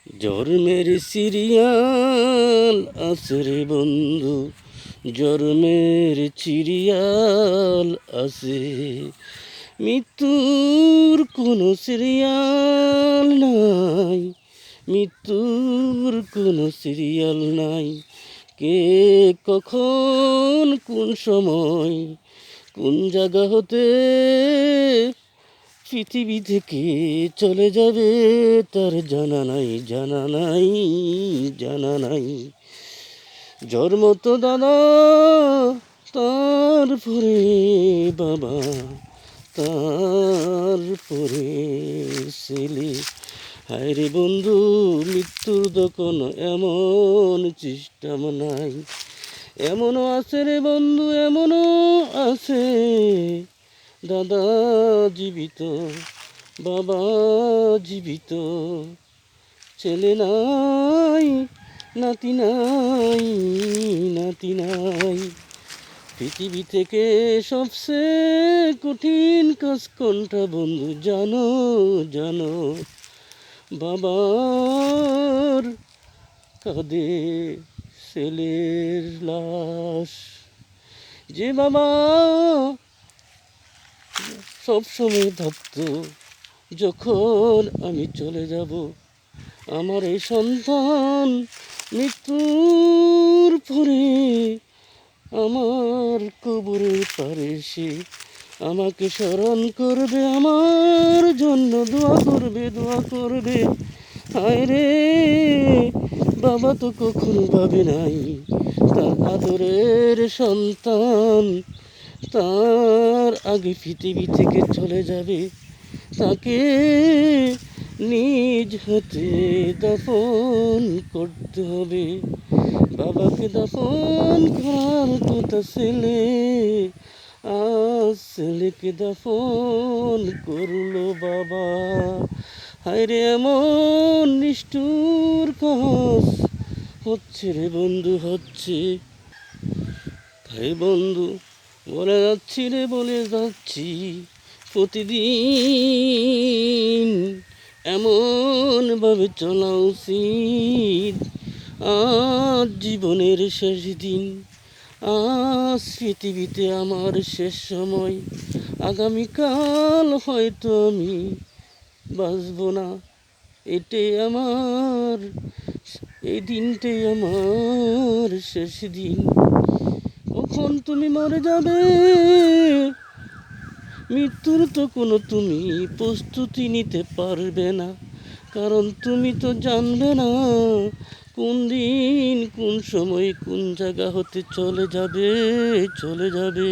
জন্মের সিরিয়াল আছে রে বন্ধু, জন্মের সিরিয়াল আছে। মৃত্যুর কোনো সিরিয়াল নাই, মৃত্যুর কোনো সিরিয়াল নাই। কে কখন কোন সময় কোন জায়গা হতে পৃথিবী থেকে চলে যাবে তার জানা নাই, জানা নাই, জানা নাই। জন্ম তো দাদা, তারপরে বাবা, তারপরে ছেলে। হায় রে বন্ধু, মৃত্যুর তো কোনো এমন সিস্টেম নাই। এমনও আছে রে বন্ধু, এমনও আছে দাদা জীবিত, বাবা জীবিত, ছেলে নাই, নাতি নাই, নাতি নাই। পৃথিবী থেকে সবচেয়ে কঠিন কাজ কোনটা বন্ধু জানো? জানো? বাবার কাঁধে ছেলের লাশ। যে বাবা সবসময় ভাবত যখন আমি চলে যাব আমার এই সন্তান মৃত্যুর পরে আমার কবরের পারে সে আমাকে স্মরণ করবে, আমার জন্য দোয়া করবে, দোয়া করবে। হায় রে, বাবা তো কখনো ভাবে নাই তার আদরের সন্তান তার আগে পৃথিবী থেকে চলে যাবে। তাকে নিজ হাতে দাফন করতে হবে। বাবাকে দাফন করার কথা ছেলে, আজ ছেলেকে দাফন করলো বাবা। হায় রে, এমন নিষ্ঠুর কাজ হচ্ছে রে বন্ধু, হচ্ছে। তাই বন্ধু বলে যাচ্ছি রে, বলে যাচ্ছি, প্রতিদিন এমনভাবে চলা উচিত। আজ জীবনের শেষ দিন, আজ পৃথিবীতে আমার শেষ সময়। আগামীকাল হয়তো আমি বাঁচব না। এটাই আমার, এই দিনটাই আমার শেষ দিন। কখন তুমি মরে যাবে মৃত্যুর তো কোনো তুমি প্রস্তুতি নিতে পারবে না, কারণ তুমি তো জানবে না কোন দিন কোন সময় কোন জায়গা হতে চলে যাবে, চলে যাবে।